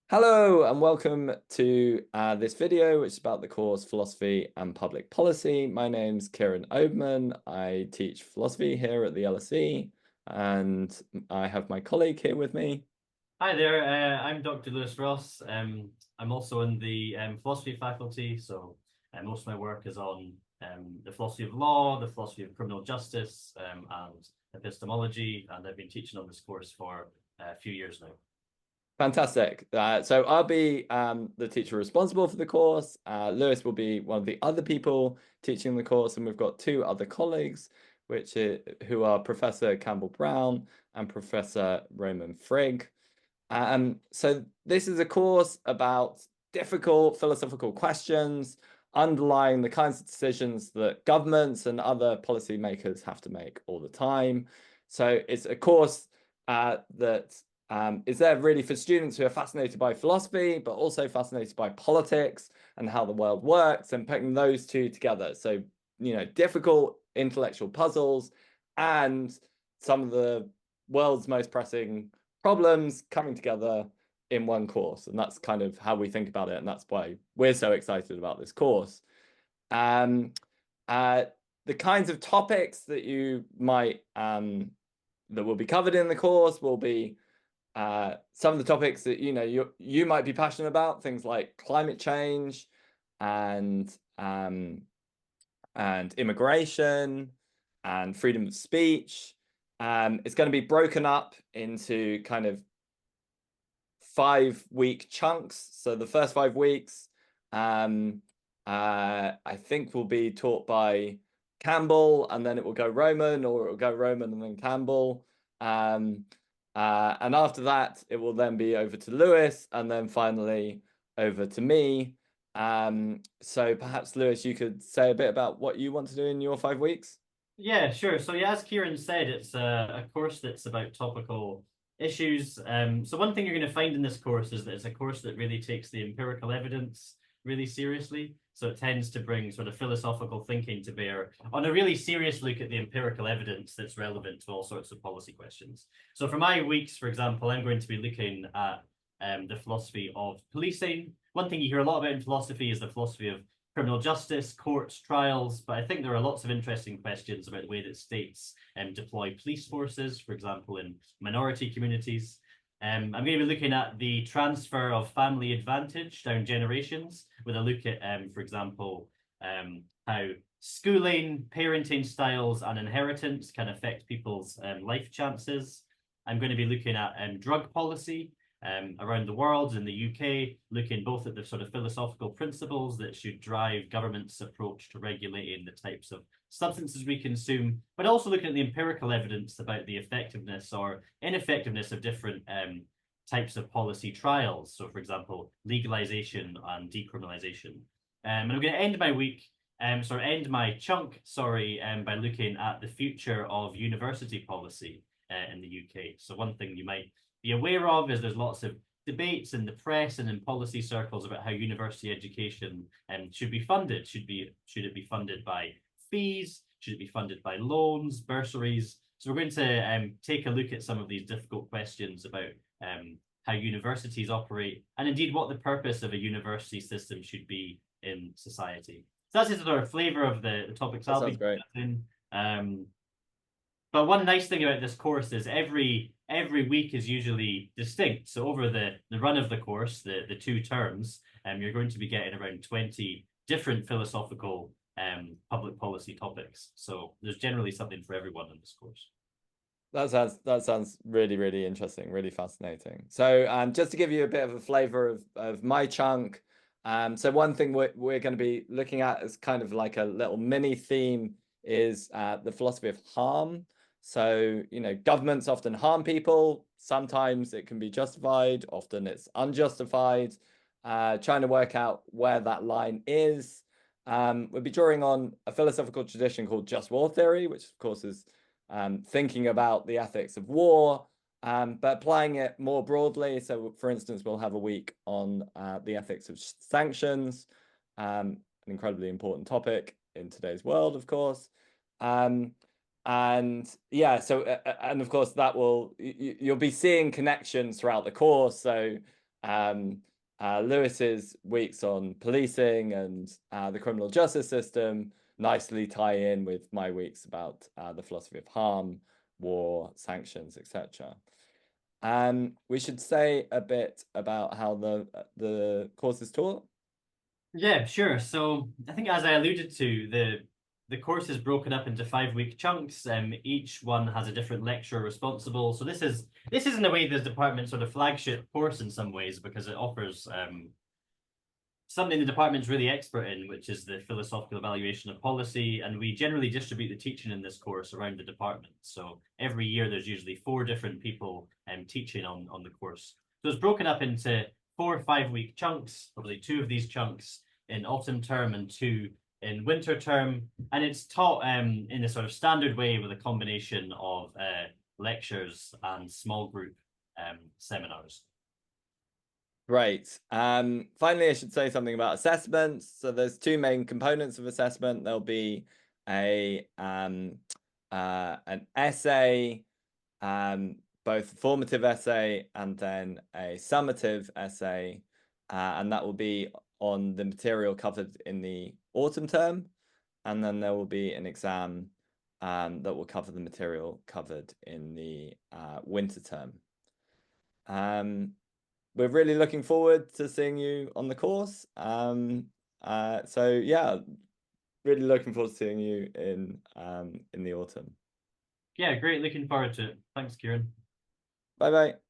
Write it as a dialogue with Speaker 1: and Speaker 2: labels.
Speaker 1: Hello and welcome to this video, which is about the course Philosophy and Public Policy. My name's Kieran Oberman. I teach philosophy here at the LSE, and I have my colleague here with me.
Speaker 2: Hi there, I'm Dr. Lewis Ross. I'm also in the philosophy faculty, so most of my work is on the philosophy of law, the philosophy of criminal justice, and epistemology, and I've been teaching on this course for a few years now.
Speaker 1: Fantastic. So I'll be the teacher responsible for the course. Lewis will be one of the other people teaching the course, and we've got two other colleagues, who are Professor Campbell Brown and Professor Roman Frigg. So this is a course about difficult philosophical questions underlying the kinds of decisions that governments and other policymakers have to make all the time. So it's a course that is there really for students who are fascinated by philosophy, but also fascinated by politics and how the world works, and putting those two together. So, difficult intellectual puzzles and some of the world's most pressing problems coming together in one course. And that's kind of how we think about it. And that's why we're so excited about this course. The kinds of topics that you might that will be covered in the course will be some of the topics that you might be passionate about, things like climate change and immigration and freedom of speech. It's going to be broken up into kind of 5-week chunks. So the first 5 weeks, I think, will be taught by Campbell, and then it will go Roman, or it will go Roman and then Campbell. And after that, it will then be over to Lewis, and then finally over to me. So perhaps, Lewis, you could say a bit about what you want to do in your 5 weeks.
Speaker 2: Yeah, sure. So yeah, as Kieran said, it's a course that's about topical issues. So one thing you're going to find in this course is that it's a course that really takes the empirical evidence really seriously. So it tends to bring sort of philosophical thinking to bear on a really serious look at the empirical evidence that's relevant to all sorts of policy questions. So for my weeks, for example, I'm going to be looking at the philosophy of policing. One thing you hear a lot about in philosophy is the philosophy of criminal justice, courts, trials, but I think there are lots of interesting questions about the way that states deploy police forces, for example, in minority communities. I'm going to be looking at the transfer of family advantage down generations with a look at, for example, how schooling, parenting styles, and inheritance can affect people's life chances. I'm going to be looking at drug policy around the world, in the UK, looking both at the sort of philosophical principles that should drive government's approach to regulating the types of substances we consume, but also looking at the empirical evidence about the effectiveness or ineffectiveness of different types of policy trials. So, for example, legalization and decriminalization. And I'm going to end my week, end my chunk, by looking at the future of university policy in the UK. So one thing you might be aware of is there's lots of debates in the press and in policy circles about how university education should be funded. Should it be funded by fees? Should it be funded by loans, bursaries? So we're going to take a look at some of these difficult questions about how universities operate, and indeed what the purpose of a university system should be in society. So that's just sort of flavor of the topics I'll be discussing. But one nice thing about this course is every week is usually distinct. So over the run of the course, the 2 terms, you're going to be getting around 20 different philosophical public policy topics. So there's generally something for everyone in this course.
Speaker 1: That sounds really, really interesting, really fascinating. So just to give you a bit of a flavor of my chunk, so one thing we're going to be looking at as kind of like a little mini theme is the philosophy of harm. So, governments often harm people. Sometimes it can be justified, often it's unjustified. Trying to work out where that line is. We'll be drawing on a philosophical tradition called just war theory, which of course is thinking about the ethics of war, but applying it more broadly. So, for instance, we'll have a week on the ethics of sanctions, an incredibly important topic in today's world, of course. And yeah, so and of course that will you'll be seeing connections throughout the course. So Lewis's weeks on policing and the criminal justice system nicely tie in with my weeks about the philosophy of harm, war, sanctions, etc. We should say a bit about how the course is taught.
Speaker 2: Yeah, sure. So I think as I alluded to, the course is broken up into 5 week chunks. Each one has a different lecturer responsible. So this is in a way the department's sort of flagship course in some ways because it offers something the department's really expert in, which is the philosophical evaluation of policy. And we generally distribute the teaching in this course around the department. So every year there's usually 4 different people teaching on the course. So it's broken up into 4 5 week chunks, probably 2 of these chunks in autumn term and 2 in winter term. And it's taught in a sort of standard way with a combination of lectures and small group seminars.
Speaker 1: Great. Finally, I should say something about assessments. So there's 2 main components of assessment. There'll be an essay, both a formative essay and then a summative essay, and that will be on the material covered in the autumn term, and then there will be an exam that will cover the material covered in the winter term. We're really looking forward to seeing you on the course. So yeah, really looking forward to seeing you in the autumn.
Speaker 2: Yeah, great. Looking forward to it. Thanks, Kieran.
Speaker 1: Bye bye.